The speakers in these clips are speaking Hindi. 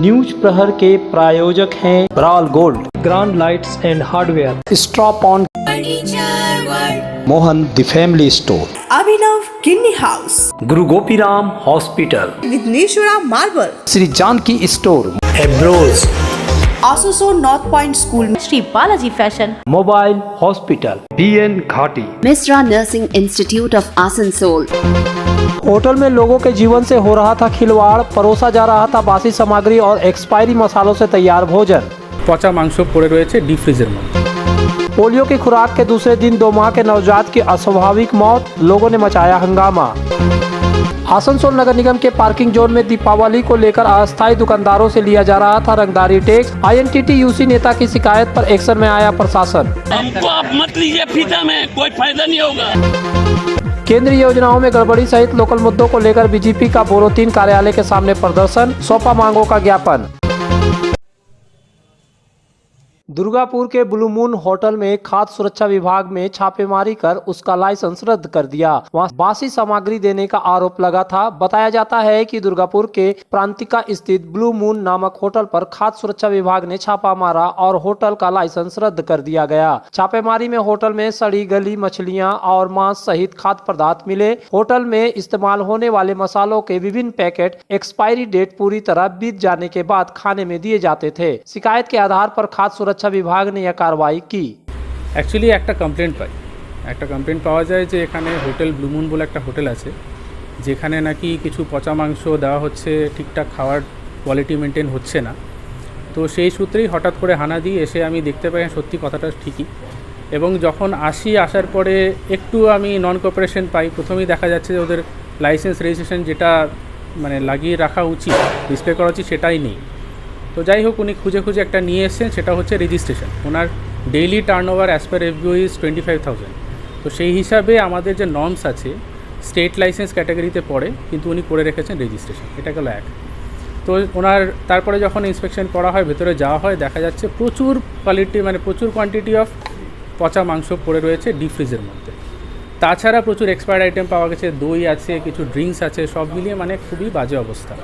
न्यूज प्रहर के प्रायोजक हैं ब्राल gold, grand lights and hardware, stop on, Mohan the family store, Abhinav Kidney House Guru Gopiram hospital, Vigneshwara Marble, Shri Janki store, एब्रोज, Asoso North Point School, Shri Balaji fashion, mobile hospital, BN Ghati, Misra Nursing Institute of Asansol। Hotel में लोगों के जीवन से हो रहा था खिलवाड़, परोसा जा रहा था बासी सामग्री और एक्सपायरी मसालों से तैयार भोजन। পচা মাংস পড়ে রয়েছে ডিপ ফ্রিজের মধ্যে। पोलियो की खुराक के दूसरे दिन 2 माह के नवजात की अस्वाभाविक मौत, लोगों ने मचाया हंगामा। आसनसोल नगर निगम के पार्किंग जोन में दीपावली को लेकर अस्थायी दुकानदारों से लिया जा रहा था रंगदारी टैक्स। INTT UC नेता की शिकायत पर एक्शन में आया प्रशासन। हमको आप मत लीजिए फीता में, कोई फायदा नहीं होगा। केंद्रीय योजनाओं में गड़बड़ी सहित लोकल मुद्दों को लेकर बीजेपी का बोरो 3 कार्यालय के सामने प्रदर्शन, सौंपा मांगों का ज्ञापन। दुर्गापुर के ब्लू मून होटल में खाद्य सुरक्षा विभाग में छापेमारी कर उसका लाइसेंस रद्द कर दिया। वहां बासी सामग्री देने का आरोप लगा था। बताया जाता है कि दुर्गापुर के प्रांतिका स्थित ब्लू मून नामक होटल पर खाद्य सुरक्षा विभाग ने छापा मारा और होटल का लाइसेंस रद्द कर दिया गया। छापेमारी में होटल में सड़ी गली मछलियां और मांस सहित खाद्य पदार्थ मिले। होटल में इस्तेमाल होने वाले मसालों के विभिन्न पैकेट एक्सपायरी डेट पूरी तरह बीत जाने के बाद खाने में दिए जाते थे। शिकायत के आधार पर खाद्य सुरक्षा বিভাগ নিয়ে কারবাই কি অ্যাকচুয়ালি একটা কমপ্লেন্ট পাওয়া যায় যে এখানে হোটেল ব্লু মুন বলে একটা হোটেল আছে, যেখানে নাকি কিছু পচা মাংস দেওয়া হচ্ছে, ঠিকঠাক খাওয়ার কোয়ালিটি মেনটেন হচ্ছে না। তো সেই সূত্রেই হঠাৎ করে হানা দিয়ে এসে আমি দেখতে পাই সত্যি কথাটা ঠিকই। এবং যখন আসার পরে একটু আমি নন কোঅপারেশন পাই। প্রথমেই দেখা যাচ্ছে যে ওদের লাইসেন্স রেজিস্ট্রেশন যেটা মানে লাগিয়ে রাখা উচিত, ডিসপ্লে করা উচিত, সেটাই নেই। তো যাই হোক, উনি খুঁজে একটা নিয়ে এসেছেন, সেটা হচ্ছে registration. Owner daily turnover as per FBO is 25,000। তো সেই হিসাবে আমাদের যে নর্মস আছে স্টেট লাইসেন্স ক্যাটাগরিতে পড়ে, কিন্তু উনি করে রেখেছেন রেজিস্ট্রেশন। এটা গেল এক। তো ওনার তারপরে যখন ইন্সপেকশন করা হয়, ভেতরে যাওয়া হয়, দেখা যাচ্ছে প্রচুর কোয়ালিটি মানে প্রচুর কোয়ান্টিটি অফ পচা মাংস পড়ে রয়েছে ডিপ ফ্রিজের মধ্যে। তাছাড়া প্রচুর এক্সপায়ার্ড আইটেম পাওয়া গেছে, দই আছে, কিছু ড্রিঙ্কস আছে, সব মিলিয়ে মানে খুবই বাজে অবস্থা।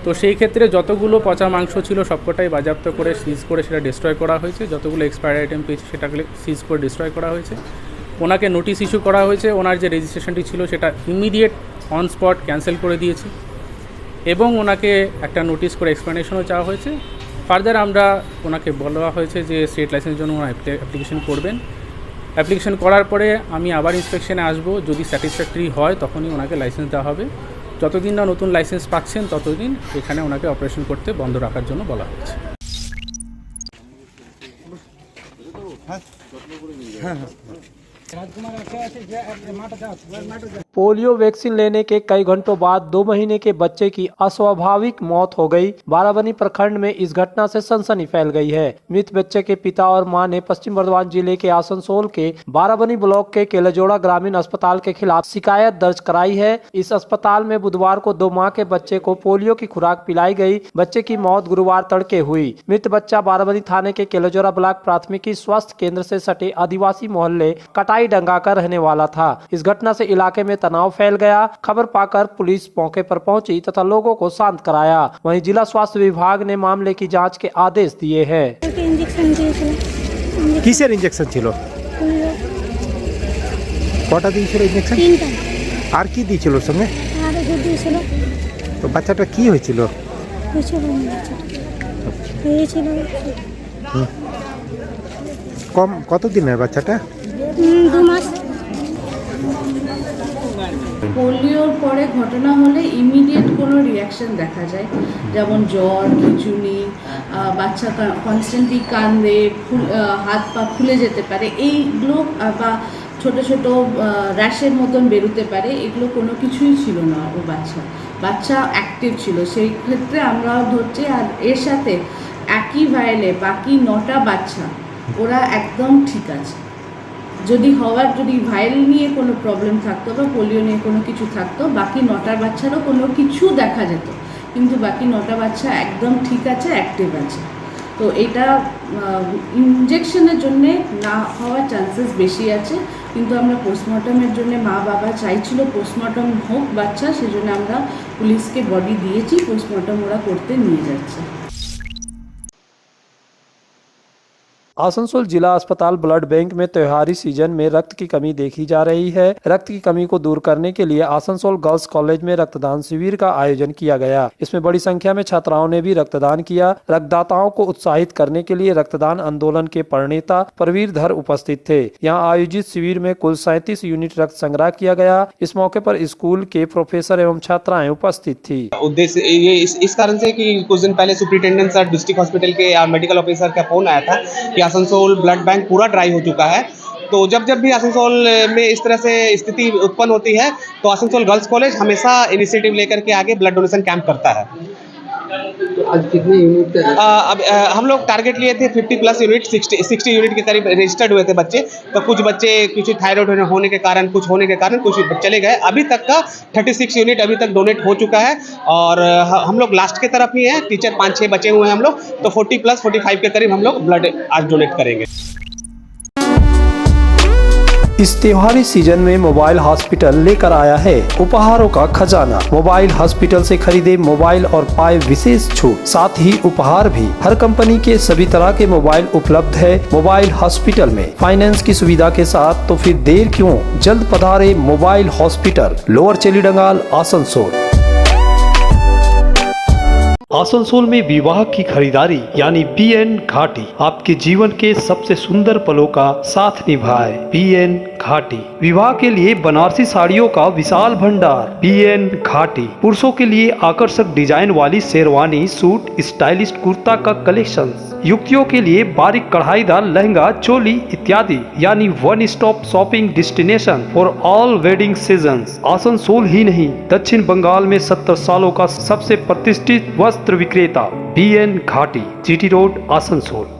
তো সেই ক্ষেত্রে যতগুলো পচা মাংস ছিল সবকটাই বাজেয়াপ্ত করে সিজ করে সেটা ডিস্ট্রয় করা হয়েছে। যতগুলো এক্সপায়ার্ড আইটেম পেয়েছে সেটাকে সিজ করে ডিস্ট্রয় করা হয়েছে। ওনাকে নোটিশ ইস্যু করা হয়েছে। ওনার যে রেজিস্ট্রেশনটি ছিল সেটা ইমিডিয়েট অন স্পট ক্যান্সেল করে দিয়েছে এবং ওনাকে একটা নোটিশ করে এক্সপ্লেনেশনও চাওয়া হয়েছে। ফার্দার আমরা ওনাকে বলা হয়েছে যে স্টেট লাইসেন্সের জন্য ওনার অ্যাপ্লিকেশন করবেন। অ্যাপ্লিকেশন করার পরে আমি আবার ইন্সপেকশনে আসবো, যদি স্যাটিসফ্যাক্টরি হয় তখনই ওনাকে লাইসেন্স দেওয়া হবে। যতদিন না নতুন লাইসেন্স পাচ্ছেন ততদিন এখানে ওনাকে অপারেশন করতে বন্ধ রাখার জন্য বলা হয়েছে। पोलियो वैक्सीन लेने के कई घंटों बाद 2 महीने के बच्चे की अस्वाभाविक मौत हो गई। बाराबनी प्रखंड में इस घटना से सनसनी फैल गई है। मृत बच्चे के पिता और मां ने पश्चिम बर्धमान जिले के आसनसोल के बाराबनी ब्लॉक के केलाजोड़ा ग्रामीण अस्पताल के खिलाफ शिकायत दर्ज कराई है। इस अस्पताल में बुधवार को 2 माह के बच्चे को पोलियो की खुराक पिलाई गई। बच्चे की मौत गुरुवार तड़के हुई। मृत बच्चा बाराबनी थाने के केलाजोड़ा ब्लॉक प्राथमिकी स्वास्थ्य केंद्र से सटे आदिवासी मोहल्ले कटाई डंगा का रहने वाला था। इस घटना से इलाके में तनाव फैल गया। खबर पाकर पुलिस मौके पर पहुंची तथा लोगों को शांत कराया। वहीं जिला स्वास्थ्य विभाग ने मामले की जांच के आदेश दिए हैं। কিসের ইনজেকশন ছিল? কটা দিয়েছিল ইনজেকশন? 3টা। আর কি দিয়েছিল ওর সঙ্গে? আর ওষুধ দিয়েছিল। তো বাচ্চাটা কি হয়েছিল? কত দিনের বাচ্চাটা? 2 মাস। পোলিওর পরে ঘটনা হলে ইমিডিয়েট কোনো রিয়াকশন দেখা যায়, যেমন জ্বর, খিঁচুনি, বাচ্চা কনস্ট্যান্টলি কান্দে, হাত পা ফুলে যেতে পারে, এইগুলো বা ছোট ছোট র্যাশের মতন বেরোতে পারে। এগুলো কোনো কিছুই ছিল না। ও বাচ্চা অ্যাক্টিভ ছিল, সেই ক্ষেত্রে আমরা ধরছি। আর এর সাথে একই ভাইলে বাকি 9টা বাচ্চা ওরা একদম ঠিক আছে। যদি ভাইল নিয়ে কোনো প্রবলেম থাকতো বা পোলিও নিয়ে কোনো কিছু থাকতো, বাকি 9টা বাচ্চারও কোনো কিছু দেখা যেত, কিন্তু বাকি 9টা বাচ্চা একদম ঠিক আছে, অ্যাক্টিভ আছে। তো এটা ইনজেকশনের জন্যে না হওয়ার চান্সেস বেশি আছে। কিন্তু আমরা পোস্টমর্টমের জন্য মা বাবা চাইছিল পোস্টমর্টম হোক বাচ্চা, সেজন্য আমরা পুলিশকে বডি দিয়েছি, পোস্টমর্টম ওরা করতে নিয়ে যাচ্ছে। आसनसोल जिला अस्पताल ब्लड बैंक में त्योहारी सीजन में रक्त की कमी देखी जा रही है। रक्त की कमी को दूर करने के लिए आसनसोल गर्ल्स कॉलेज में रक्तदान शिविर का आयोजन किया गया। इसमें बड़ी संख्या में छात्राओं ने भी रक्तदान किया। रक्तदाताओं को उत्साहित करने के लिए रक्तदान आंदोलन के प्रणेता प्रवीर धर उपस्थित थे। यहाँ आयोजित शिविर में कुल 37 यूनिट रक्त संग्रह किया गया। इस मौके पर स्कूल के प्रोफेसर एवं छात्राएं उपस्थित थी। उद्देश्य ये इस कारण से कि कुछ दिन पहले सुपरिटेंडेंट सर डिस्ट्रिक्ट हॉस्पिटल के मेडिकल ऑफिसर का फोन आया था कि आसनसोल ब्लड बैंक पूरा ड्राई हो चुका है। तो जब भी आसनसोल में इस तरह से स्थिति उत्पन्न होती है तो आसनसोल गर्ल्स कॉलेज हमेशा इनिशिएटिव लेकर के आगे ब्लड डोनेशन कैंप करता है। तो आज कितने यूनिट अब हम लोग टारगेट लिए थे 50+ यूनिट, 60 यूनिट के करीब रजिस्टर्ड हुए थे बच्चे। तो कुछ बच्चे कुछ थायराइड होने के कारण, कुछ होने के कारण कुछ चले गए। अभी तक का 36 यूनिट अभी तक डोनेट हो चुका है और हम लोग लास्ट के तरफ ही हैं। टीचर 5-6 बचे हुए हैं हम लोग, तो 40+ 45 के करीब हम लोग ब्लड आज डोनेट करेंगे। इस त्योहारी सीजन में मोबाइल हॉस्पिटल लेकर आया है उपहारों का खजाना। मोबाइल हॉस्पिटल से खरीदे मोबाइल और पाए विशेष छूट, साथ ही उपहार भी। हर कंपनी के सभी तरह के मोबाइल उपलब्ध है मोबाइल हॉस्पिटल में फाइनेंस की सुविधा के साथ। तो फिर देर क्यों, जल्द पधारे mobile hospital, lower Chelidangal, Asansol. Asansol में विवाह की खरीदारी यानी BN घाटी आपके जीवन के सबसे सुंदर पलों का साथ निभाए। BN घाटी विवाह के लिए बनारसी साड़ियों का विशाल भंडार। BN घाटी पुरुषों के लिए आकर्षक डिजाइन वाली शेरवानी, सूट, स्टाइलिश कुर्ता का कलेक्शन, युवतियों के लिए बारीक कढ़ाईदार लहंगा, चोली इत्यादि, यानी one stop shopping destination for all wedding seasons. Asansol ही नहीं, दक्षिण बंगाल में 70 सालों का सबसे प्रतिष्ठित वस्त्र विक्रेता BN घाटी, GT रोड, आसनसोल।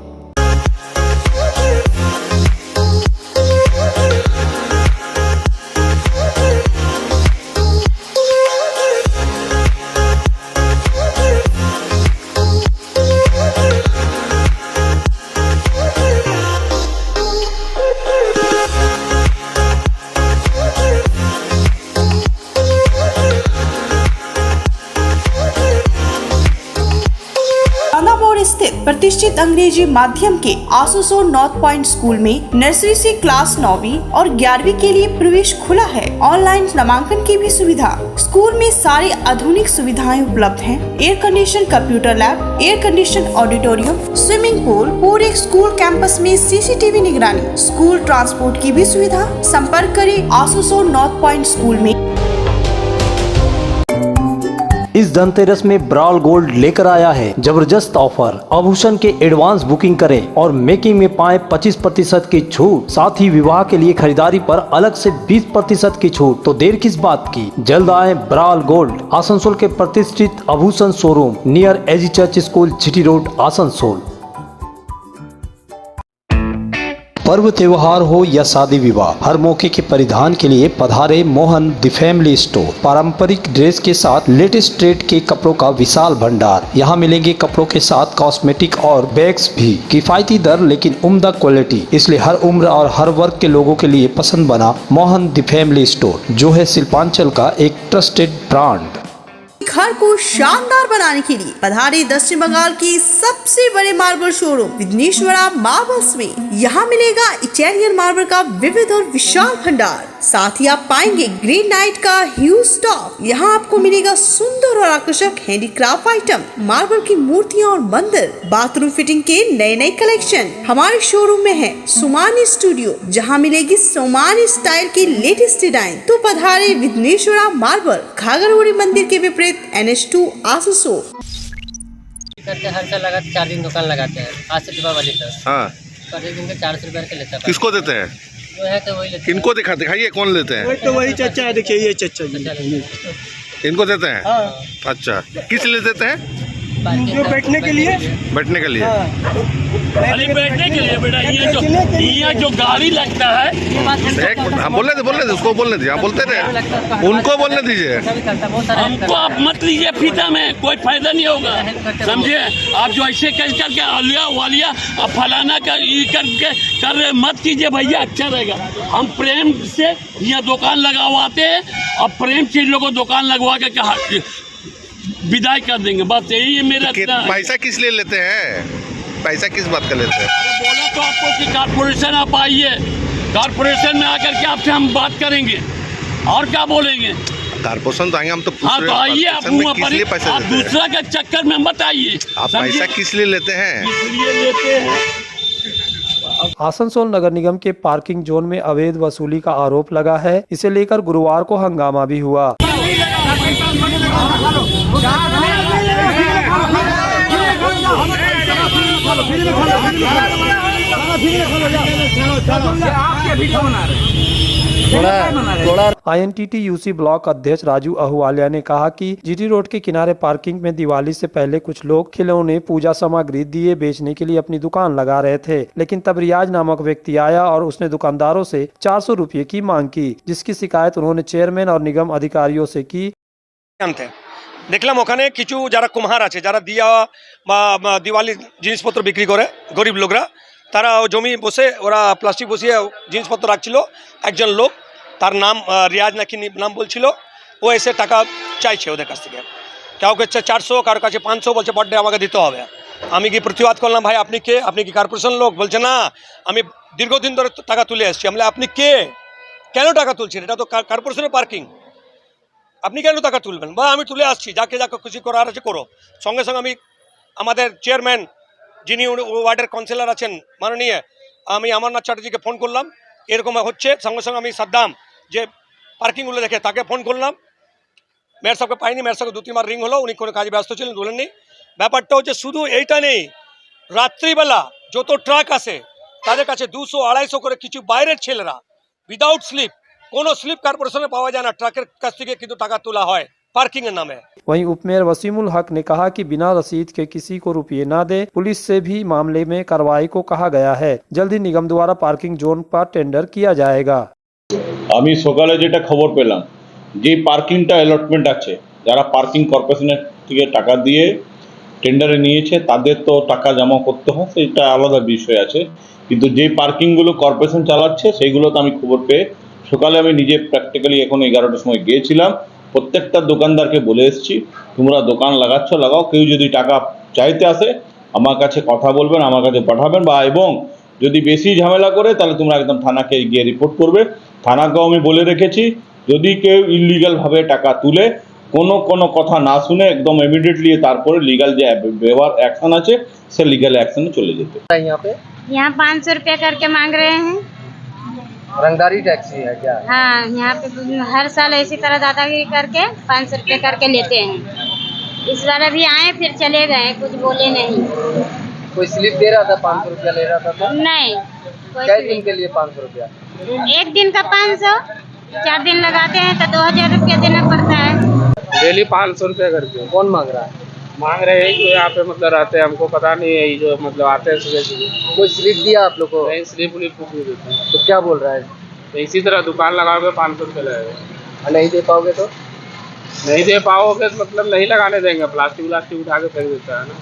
स्थित प्रतिष्ठित अंग्रेजी माध्यम के आसनसोल नॉर्थ पॉइंट स्कूल में नर्सरी से क्लास 9वीं और 11वीं के लिए प्रवेश खुला है। ऑनलाइन नामांकन की भी सुविधा। स्कूल में सारी आधुनिक सुविधाएं उपलब्ध हैं। Air condition computer lab, air condition auditorium, swimming pool, पूरे स्कूल कैंपस में CCTV निगरानी, स्कूल ट्रांसपोर्ट की भी सुविधा। संपर्क करें आसनसोल नॉर्थ पॉइंट स्कूल में। इस धनतेरस में ब्राल गोल्ड लेकर आया है जबरदस्त ऑफर। आभूषण के एडवांस बुकिंग करें और मेकिंग में पाएं 25% की छूट। साथ ही विवाह के लिए खरीदारी पर अलग से 20% की छूट। तो देर किस बात की, जल्द आए ब्राल गोल्ड, आसनसोल के प्रतिष्ठित आभूषण showroom near AG church school, GT road, Asansol. पर्व त्योहार हो या शादी विवाह, हर मौके के परिधान के लिए पधारे मोहन द फैमिली स्टोर। पारंपरिक ड्रेस के साथ लेटेस्ट ट्रेंड के कपड़ों का विशाल भंडार। यहाँ मिलेंगे कपड़ों के साथ कॉस्मेटिक और बैग्स भी। किफायती दर लेकिन उम्दा क्वालिटी, इसलिए हर उम्र और हर वर्ग के लोगों के लिए पसंद बना मोहन द फैमिली स्टोर, जो है शिल्पांचल का एक ट्रस्टेड ब्रांड। घर को शानदार बनाने के लिए पधारे दक्षिण बंगाल की सबसे बड़े मार्बल शोरूम विघ्नेश्वरा मार्बल्स में। यहाँ मिलेगा इटालियन मार्बल का विविध और विशाल भंडार। साथ ही आप पाएंगे ग्रेनाइट का ह्यूज स्टॉक। यहाँ आपको मिलेगा सुंदर और आकर्षक हैंडीक्राफ्ट आइटम, मार्बल की मूर्तियाँ और मंदिर, बाथरूम फिटिंग के नए कलेक्शन। हमारे शोरूम में है सोमानी स्टूडियो, जहाँ मिलेगी सोमानी स्टाइल की लेटेस्ट डिजाइन। तो पधारे विघ्नेश्वरा मार्बल, घाघरगुड़ी मंदिर के विपरीत NH2 आसनसोल। करते हर साल लगाते 4 दिन दुकान लगाते हैं, आज से दीपावली तक। हाँ, पर एक दिन के 400 रुपये के लेता है। किसको देते हैं? जो है तो वही लेते हैं। किनको दिखाइए, कौन लेते हैं? तो वही चचा देखिए, ये चचा जी इनको देते हैं। हाँ। अच्छा, किस लिए देते हैं? बैठने के लिए बैठने के लिए अरे बैठने के लिए बेटा, ये जो गाड़ी लगता है, एक हाँ, बोलने दे उसको बोलने दीजिए, हाँ बोलते थे, उनको बोलने दीजिए। हमको आप मत लीजिए फीता में, कोई फायदा नहीं होगा, समझे। आप जो ऐसे करके आलिया वालिया अब फलाना कर ये करके कर मत कीजिए भैया, अच्छा रहेगा। हम प्रेम से यहाँ दुकान लगवाते हैं और प्रेम से इन लोगों को दुकान लगवा के विदाई कर देंगे, बस यही है मेरा। पैसा किस लिए लेते हैं, पैसा किस बात का लेते हैं? बोला तो आपको कि कारपोरेशन आप आइए, कारपोरेशन में आकर के आपसे हम बात करेंगे, और क्या बोलेंगे। कारपोरेशन तो आएंगे, हम तो पूछ हाँ रहे तो हैं, आइए आप, आप दूसरा के चक्कर में मत आइए। आप पैसा किस लिए लेते हैं? इसलिए लेते हैं। आसनसोल नगर निगम के पार्किंग जोन में अवैध वसूली का आरोप लगा है। इसे लेकर गुरुवार को हंगामा भी हुआ। INTT UC ब्लॉक अध्यक्ष राजू अहुवालिया ने कहा कि GT रोड के किनारे पार्किंग में दिवाली से पहले कुछ लोग खिलौने, पूजा सामग्री, दिए बेचने के लिए अपनी दुकान लगा रहे थे, लेकिन तब रियाज नामक व्यक्ति आया और उसने दुकानदारों से 400 रुपये की मांग की, जिसकी शिकायत उन्होंने चेयरमैन और निगम अधिकारियों से की। দেখলাম ওখানে কিছু যারা কুমহার আছে, যারা দিয়া বা দিওয়ালি জিনিসপত্র বিক্রি করে গরিব লোকরা, তারা জমি বসে ওরা প্লাস্টিক বসিয়ে জিনিসপত্র রাখছিল। একজন লোক, তার নাম রিয়াজ নাকি নাম বলছিল, ও এসে টাকা চাইছে ওদের কাছ থেকে। কাউকে 400, কারোর কাছে 500, বলছে পার ডে আমাকে দিতে হবে। আমি কি প্রতিবাদ করলাম, ভাই আপনি কে, আপনি কি কর্পোরেশন লোক? বলছে না, আমি দীর্ঘদিন ধরে টাকা তুলে আসছি। আমি আপনি কে, কেন টাকা তুলছেন, এটা তো কর্পোরেশনের পার্কিং, আপনি কেন টাকা তুলবেন? বা আমি তুলে আসছি, যাকে যাকে খুশি করার আছে করো। সঙ্গে সঙ্গে আমি আমাদের চেয়ারম্যান যিনি ওয়ার্ডের কাউন্সিলর আছেন মাননীয়, আমি অমরনাথ চ্যাটার্জিকে ফোন করলাম, এরকম হচ্ছে। সঙ্গে সঙ্গে আমি সাদ্দাম যে পার্কিংগুলো দেখে তাকে ফোন করলাম। মেয়র সাহেবকে পাইনি, মেয়র সাহেবকে 2-3 বার রিং হলো, উনি কোনো কাজে ব্যস্ত ছিলেন, বলেননি। ব্যাপারটা হচ্ছে শুধু এইটা নেই, রাত্রিবেলা যত ট্রাক আসে তাদের কাছে 200-250 করে কিছু বাইরের ছেলেরা উইদাউট স্লিপ, কোনো স্লিप कॉर्पोरेशन पावा जाए ना, ट्रक काछ থেকে কিন্তু টাকা তোলা হয় पार्किंग नामे। वहीं उपमेयर वसीमुल हक ने कहा कि बिना रसीद के किसी को रुपये न दे। पुलिस से भी मामले में कार्रवाई को कहा गया है। जल्द ही निगम द्वारा पार्किंग जोन पर टेंडर किया जाएगा। আমি সকালে যেটা খবর পেলাম, যে পার্কিংটা অ্যালটমেন্ট আছে, যারা পার্কিং কর্পোরেশনের থেকে টাকা দিয়ে টেন্ডারে নিয়েছে তাদের তো টাকা জমা করতে হয়, সেটা আলাদা বিষয় আছে। কিন্তু যে পার্কিংগুলো কর্পোরেশন চালাচ্ছে সেইগুলো তো আমি খবর পেয়ে সকালে আমি নিজে প্র্যাকটিক্যালি এখন 11টার সময় গিয়েছিলাম, প্রত্যেকটা দোকানদারকে বলে এসেছি, তোমরা দোকান লাগাচ্ছ লাগাও, কেউ যদি টাকা চাইতে আসে আমার কাছে কথা বলবেন, আমার কাছে পাঠাবেন, বা এবং যদি বেশি ঝামেলা করে তাহলে তোমরা একদম থানাকে গিয়ে রিপোর্ট করবে। থানাকেও আমি বলে রেখেছি, যদি কেউ ইলিগালভাবে টাকা তুলে কোনো কথা না শুনে একদম ইমিডিয়েটলি তারপরে লিগাল যে ব্যবহার অ্যাকশন আছে সে লিগাল অ্যাকশনে চলে যেতে। यहाँ 500 रुपया करके मांग रहे हैं। रंगदारी टैक्सी है क्या? हाँ, यहाँ पे हर साल इसी तरह दादागिरी करके 500 रुपये करके लेते हैं। इस बार अभी आए फिर चले गए, कुछ बोले नहीं। कोई स्लिप दे रहा था, 500 रुपया ले रहा था तो? नहीं, कोई कै दिन के लिए 500 रुपया? एक दिन का 500, 4 दिन लगाते हैं तो 2000 रुपया देना पड़ता है। डेली 500 रुपया करके। कौन मांग रहा है? मांग रहे हैं जो यहाँ पे मतलब रहते हैं, हमको पता नहीं है, जो मतलब आते हैं सुबह सुबह। कोई स्लिप दिया आप लोग को? नहीं, स्लिप उलिप कुछ नहीं देते। तो क्या बोल रहा है? तो इसी तरह दुकान लगाओगे 500 रुपये लगेगा। नहीं दे पाओगे तो? नहीं दे पाओगे तो मतलब नहीं लगाने देंगे, प्लास्टिक व्लास्टिक उठा के फेंक देता है ना।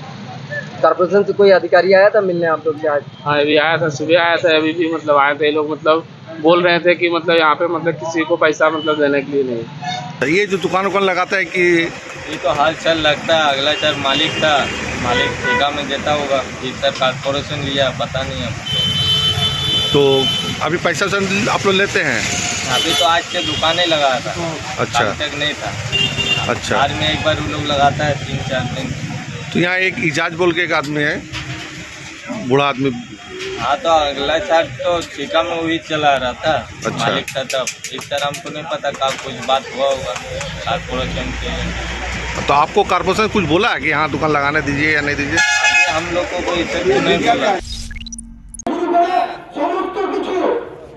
कॉर्पोरेशन से कोई अधिकारी आया था मिलने आप लोग से आज? हाँ, अभी आया था, सुबह आया था, अभी भी मतलब आए थे। लोग मतलब बोल रहे थे कि मतलब यहाँ पे मतलब किसी को पैसा मतलब देने के लिए नहीं। ये जो दुकान लगाता है कि ये तो हाल चाल लगता है, अगला चार मालिक था, मालिक ठेका में देता होगा, इस सर कॉर्पोरेशन लिया, पता नहीं है। तो अभी पैसा आप लोग लेते हैं? अभी तो आज से दुकानें लगाया था। अच्छा, तक नहीं था। अच्छा, आज में एक बार वो लोग लगाता है 3-4 दिन। तो यहाँ एक इजाज बोल के एक आदमी है, बूढ़ा आदमी। हाँ, तो अगला चार तो ठेका में वही चला रहा था। अच्छा। मालिक था तब। इस तरह हमको नहीं पता कब कुछ बात हुआ होगा कॉर्पोरेशन के। तो आपको कॉर्पोरेशन कुछ बोला है कि यहाँ दुकान लगाने दीजिए या नहीं दीजिए? हम लोग को कोई नहीं बोला।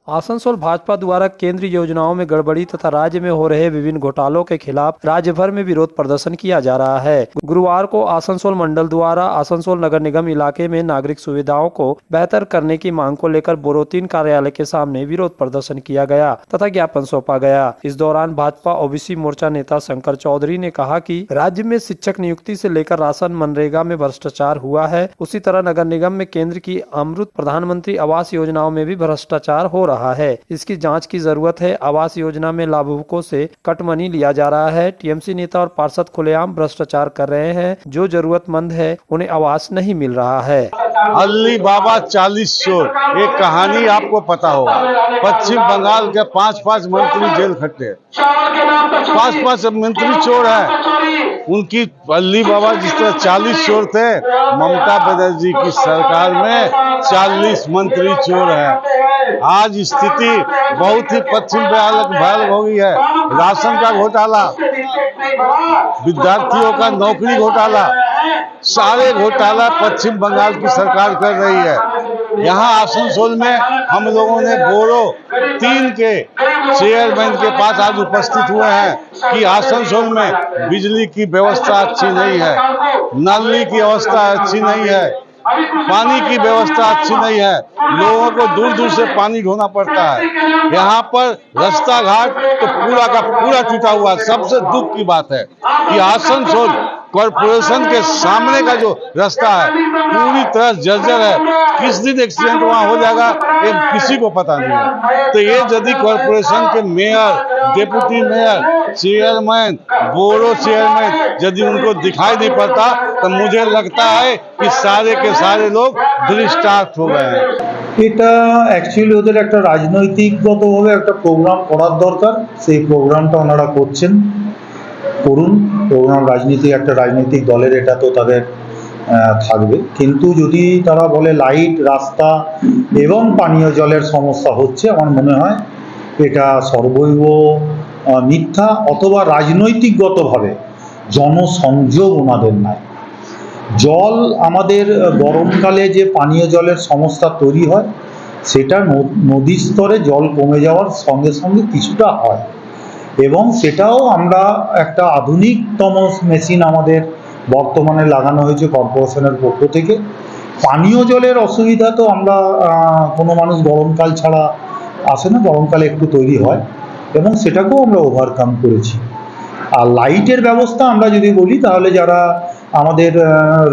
आसनसोल भाजपा द्वारा केंद्रीय योजनाओं में गड़बड़ी तथा राज्य में हो रहे विभिन्न घोटालों के खिलाफ राज्य भर में विरोध प्रदर्शन किया जा रहा है। गुरुवार को आसनसोल मंडल द्वारा आसनसोल नगर निगम इलाके में नागरिक सुविधाओं को बेहतर करने की मांग को लेकर बोरोतीन कार्यालय के सामने विरोध प्रदर्शन किया गया तथा ज्ञापन सौंपा गया। इस दौरान भाजपा ओबीसी मोर्चा नेता शंकर चौधरी ने कहा कि राज्य में शिक्षक नियुक्ति से लेकर राशन मनरेगा में भ्रष्टाचार हुआ है, उसी तरह नगर निगम में केंद्र की अमृत प्रधानमंत्री आवास योजनाओं में भी भ्रष्टाचार हो रहा है। इसकी जांच की जरूरत है। आवास योजना में लाभुकों से कटमनी लिया जा रहा है। टीएमसी नेता और पार्षद खुलेआम भ्रष्टाचार कर रहे हैं। जो जरूरतमंद है उन्हें आवास नहीं मिल रहा है। अली बाबा 40 चोर, एक कहानी आपको पता होगा। पश्चिम बंगाल के 5-5 मंत्री जेल खट्टे, 5-5 मंत्री चोर है। उनकी अली बाबा जिस तरह 40 चोर थे, ममता बनर्जी की सरकार में 40 मंत्री चोर है। आज स्थिति बहुत ही पश्चिम भयानक हो गई है। राशन का घोटाला, विद्यार्थियों का नौकरी घोटाला, सारे घोटाला पश्चिम बंगाल की सरकार कर रही है। यहाँ आसनसोल में हम लोगों ने बोरो 3 के चेयरमैन के पास आज उपस्थित हुए हैं कि आसनसोल में बिजली की व्यवस्था अच्छी नहीं है, नाली की व्यवस्था अच्छी नहीं है, पानी की व्यवस्था अच्छी नहीं है, लोगों को दूर दूर से पानी ढोना पड़ता है। यहाँ पर रास्ता घाट तो पूरा का पूरा टूटा हुआ है। सबसे दुख की बात है कि आसनसोल कॉर्पोरेशन के सामने का जो रास्ता है पूरी तरह जर्जर है। किस दिन एक्सीडेंट वहाँ हो जाएगा ये किसी को पता नहीं है। तो ये यदि कॉर्पोरेशन के mayor, deputy mayor, chairman, borough chairman यदि उनको दिखाई नहीं पड़ता तो मुझे लगता है कि सारे के सारे लोग दृष्टांत हो गए हैं। এটা অ্যাকচুয়ালি ওদের একটা রাজনৈতিকগতভাবে একটা প্রোগ্রাম করার দরকার। সেই প্রোগ্রামটা ওনারা করছেন, করুন। প্রোগ্রাম রাজনীতি, একটা রাজনৈতিক দলের এটা তো তাদের থাকবে। কিন্তু যদি তারা বলে লাইট, রাস্তা এবং পানীয় জলের সমস্যা হচ্ছে, আমার মনে হয় এটা সর্বৈব মিথ্যা অথবা রাজনৈতিকগতভাবে জনসংযোগ ওনাদের নাই। জল আমাদের গরমকালে যে পানীয় জলের সমস্যা তৈরি হয় সেটা নদীর স্তরে জল কমে যাওয়ার সঙ্গে সঙ্গে কিছুটা হয় এবং সেটাও আমরা একটা আধুনিকতম মেশিন আমাদের বর্তমানে লাগানো হয়েছে কর্পোরেশনের পক্ষ থেকে। পানীয় জলের অসুবিধা তো আমরা কোনো মানুষ গরমকাল ছাড়া আসে না, গরমকালে একটু তৈরি হয় এবং সেটাকেও আমরা ওভারকাম করেছি। আর লাইটের ব্যবস্থা আমরা যদি বলি তাহলে যারা আমাদের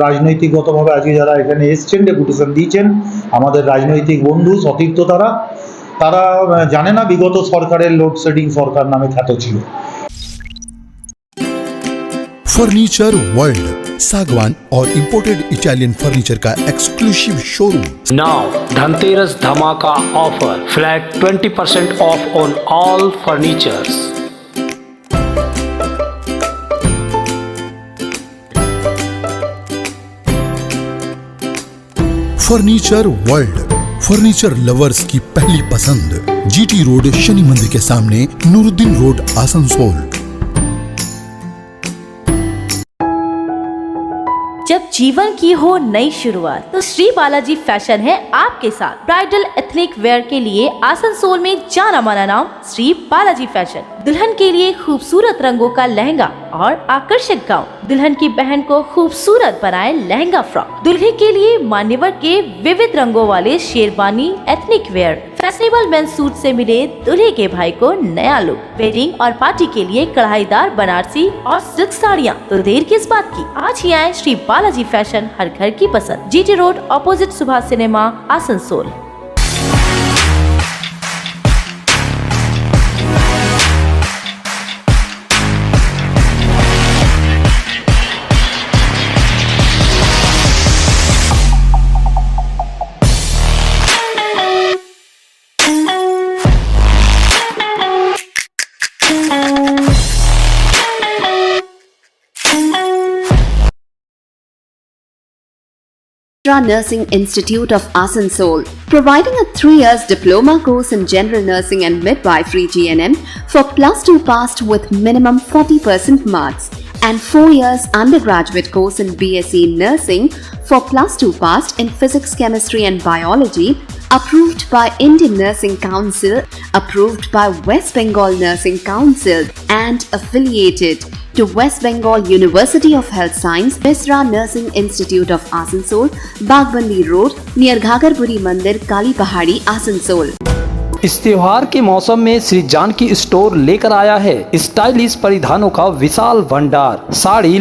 রাজনৈতিকগতভাবে আজকে যারা এখানে এসছেন, ডেপুটেশন দিয়েছেন, আমাদের রাজনৈতিক বন্ধু সতীর্থ, তারা জানে না বিগত সরকারের লোডশেডিং সরকার নামে খ্যাত ছিল। फर्नीचर वर्ल्ड, सागवान और इंपोर्टेड इटालियन फर्नीचर का एक्सक्लूसिव शोरूम। नाउ धनतेरस धमाका offer, flat 20% of on all furnitures. Furniture world, furniture lovers की पहली पसंद। जीटी रोड, शनि मंदिर के सामने, नूरुद्दीन रोड, आसनसोल। जब जीवन की हो नई शुरुआत तो श्री बालाजी फैशन है आपके साथ। ब्राइडल एथनिक वेयर के लिए आसनसोल में जाना माना नाम श्री बालाजी फैशन। दुल्हन के लिए खूबसूरत रंगों का लहंगा और आकर्षक गाउन, दुल्हन की बहन को खूबसूरत बनाए लहंगा फ्रॉक, दुल्हे के लिए मान्यवर के विविध रंगों वाले sherwani, ethnic wear, fashionable men's suit से मिले दूल्हे के भाई को नया लुक, वेडिंग और पार्टी के लिए कढ़ाईदार बनारसी और सिल्क साड़ियाँ। तो देर किस बात की, आज ही आए श्री बालाजी फैशन, हर घर की पसंद। GT road, opposite Subhash cinema, Asansol. Nursing Institute of Asansol, providing a 3 years diploma course in general nursing and midwifery GNM for +2 passed with minimum 40% marks, and 4 years undergraduate course in BSc Nursing for +2 passed in physics, chemistry and biology approved by Indian Nursing Council, approved by West Bengal Nursing Council, and affiliated to West Bengal University of Health Science, Misra Nursing Institute of Asansol, Bagbandi Road, near Ghagarpuri Mandir, Kali Pahadi, Asansol. इस त्योहार के मौसम में श्री जानकी स्टोर लेकर आया है स्टाइलिश परिधानों का विशाल भंडार। साड़ी,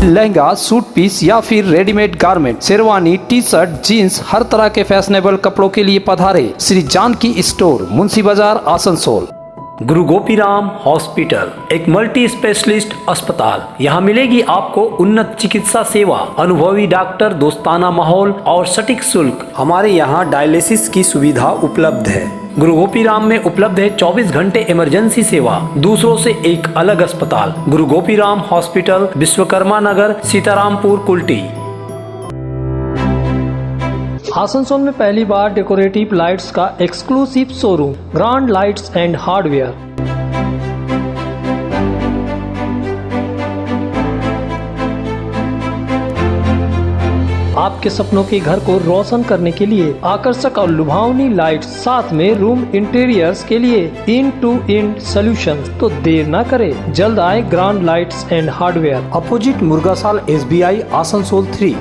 लहंगा, सूट पीस या फिर readymade garment, sherwani, T shirt, jeans, हर तरह के फैशनेबल कपड़ों के लिए पधारे श्री जानकी स्टोर, मुंशी बाजार, आसनसोल। गुरु गोपीराम हॉस्पिटल एक मल्टी स्पेशलिस्ट अस्पताल। यहाँ मिलेगी आपको उन्नत चिकित्सा सेवा, अनुभवी डॉक्टर, दोस्ताना माहौल और सटीक शुल्क। हमारे यहाँ डायलिसिस की सुविधा उपलब्ध है। गुरु गोपीराम में उपलब्ध है 24 घंटे इमरजेंसी सेवा, दूसरों से एक अलग अस्पताल। गुरु गोपीराम हॉस्पिटल, विश्वकर्मा नगर, सीतारामपुर, कुल्टी। आसनसोल में पहली बार डेकोरेटिव लाइट्स का exclusive showroom, grand lights and hardware. आपके सपनों के घर को रोशन करने के लिए आकर्षक और लुभावनी लाइट्स, साथ में रूम इंटीरियर्स के लिए इन टू इन सॉल्यूशंस। तो देर ना करें, जल्द आए grand lights and hardware, opposite Murgasal SBI, Asansol 3।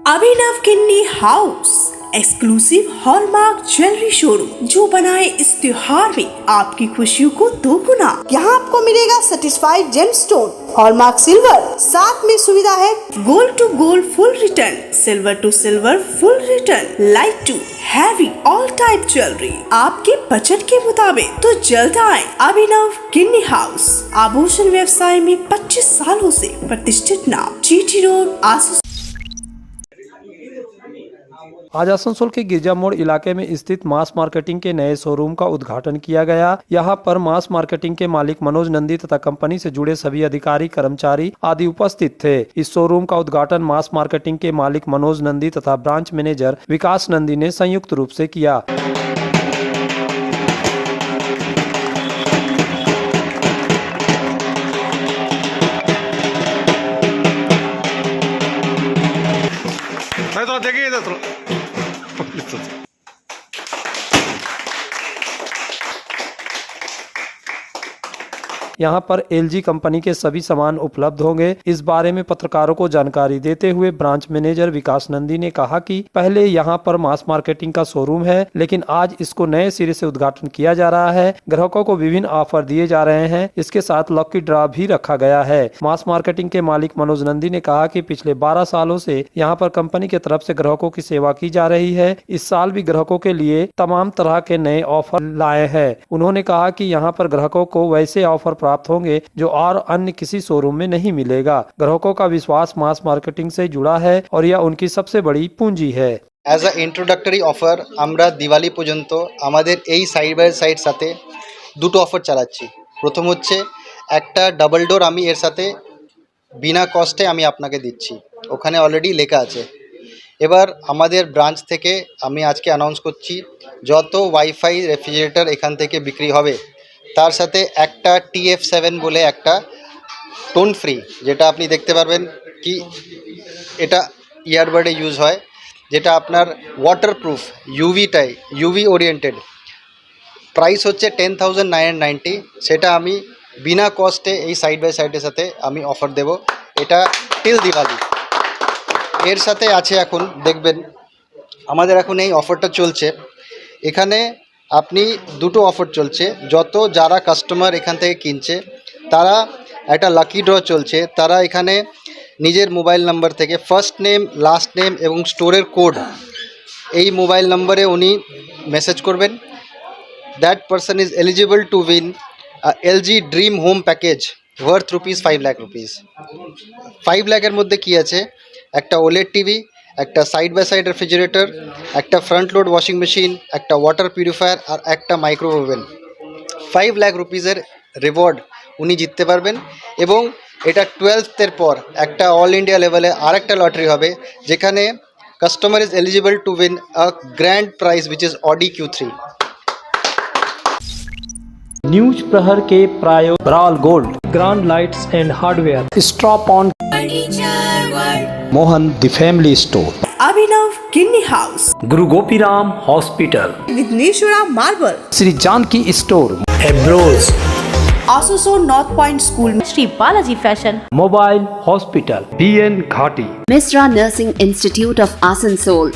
Abhinav किन्नी house, exclusive hallmark jewellery showroom जो बनाए इस त्योहार में आपकी खुशियों को दोगुना। यहाँ आपको मिलेगा सर्टिफाइड जेमस्टोन, हॉलमार्क सिल्वर, साथ में सुविधा है gold to gold full return, silver to silver full return, light to heavy all type jewellery आपके बजट के मुताबिक। तो जल्द आए अभिनव किन्नी हाउस, आभूषण व्यवसाय में 25 सालों से प्रतिष्ठित नाम, GT रोड, आसनसोल। आज आसनसोल के गिरजा मोड़ इलाके में स्थित मास मार्केटिंग के नए शोरूम का उद्घाटन किया गया। यहाँ पर मास मार्केटिंग के मालिक मनोज नंदी तथा कंपनी से जुड़े सभी अधिकारी, कर्मचारी आदि उपस्थित थे। इस शोरूम का उद्घाटन मास मार्केटिंग के मालिक मनोज नंदी तथा ब्रांच मैनेजर विकास नंदी ने संयुक्त रूप से किया। देखिए यहाँ पर LG कंपनी के सभी सामान उपलब्ध होंगे। इस बारे में पत्रकारों को जानकारी देते हुए ब्रांच मैनेजर विकास नंदी ने कहा कि पहले यहाँ पर मास मार्केटिंग का शोरूम है, लेकिन आज इसको नए सिरे से उद्घाटन किया जा रहा है। ग्राहकों को विभिन्न ऑफर दिए जा रहे हैं, इसके साथ लकी ड्रा भी रखा गया है। मास मार्केटिंग के मालिक मनोज नंदी ने कहा कि पिछले 12 सालों से यहाँ पर कंपनी की तरफ से ग्राहकों की सेवा की जा रही है। इस साल भी ग्राहकों के लिए तमाम तरह के नए ऑफर लाए हैं। उन्होंने कहा कि यहाँ पर ग्राहकों को वैसे ऑफर प्राप्त होंगे जो और अन्य किसी शोरूम में नहीं मिलेगा। ग्राहकों का विश्वास मास मार्केटिंग से जुड़ा है और यह उनकी सबसे बड़ी पूंजी है। एज अ इंट्रोडक्टरी ऑफर আমরা দিওয়ালি পর্যন্ত আমাদের এই সাইড বাই সাইড সাথে দুটো অফার চালাচ্ছি। প্রথম হচ্ছে একটা ডাবল ডোর আমি এর সাথে বিনা কস্টে আমি আপনাকে দিচ্ছি, ওখানে অলরেডি লেখা আছে। এবার আমাদের ব্রাঞ্চ থেকে আমি আজকে অ্যানাউন্স করছি যত ওয়াইফাই রেফ্রিজারেটর এখান থেকে বিক্রি হবে তার সাথে একটা TF7 বলে একটা টোন ফ্রি, যেটা আপনি দেখতে পারবেন কি এটা ইয়ারবাডে ইউজ হয়, যেটা আপনার ওয়াটারপ্রুফ, ইউভি ওরিয়েন্টেড। প্রাইস হচ্ছে 10,990, সেটা আমি বিনা কস্টে এই সাইড বাই সাইডের সাথে আমি অফার দেব। এটা টিল দিওয়ালি। এর সাথে আছে এখন দেখবেন আমাদের এখন এই অফারটা চলছে। এখানে আপনি দুটো অফার চলছে, যত যারা কাস্টমার এখান থেকে কিনছে তারা একটা লাকি ড্র চলছে। তারা এখানে নিজের মোবাইল নাম্বার থেকে ফার্স্ট নেম, লাস্ট নেম এবং স্টোরের কোড এই মোবাইল নম্বরে উনি মেসেজ করবেন। That person is eligible to win LG dream home package worth ₹5 lakh. 5 লাখের মধ্যে কি আছে? একটা OLED টিভি, একটা সাইড বাই সাইড রেফ্রিজারেটর, একটা ফ্রন্ট লোড ওয়াশিং মেশিন, একটা ওয়াটার পিউরিফায়ার আর একটা মাইক্রোওয়েভ ওভেন। 5 লাখ রুপিজের রিওয়ার্ড উনি জিততে পারবেন। এবং এটা 12th পর একটা অল ইন্ডিয়া লেভেলে আরেকটা লটারি হবে, যেখানে customer is eligible to win a grand prize which is Audi Q3। News प्रहर के प्रायो ब्राल gold, grand lights and hardware, stop on Mohan the family store, Abhinav kidney house, Guru Gopiram hospital, Vighneshwara marble, Shri Janki store, एब्रोज, Asansol north point school, Shri Balaji fashion, mobile hospital, BN Ghati, Misra Nursing Institute of Asansol,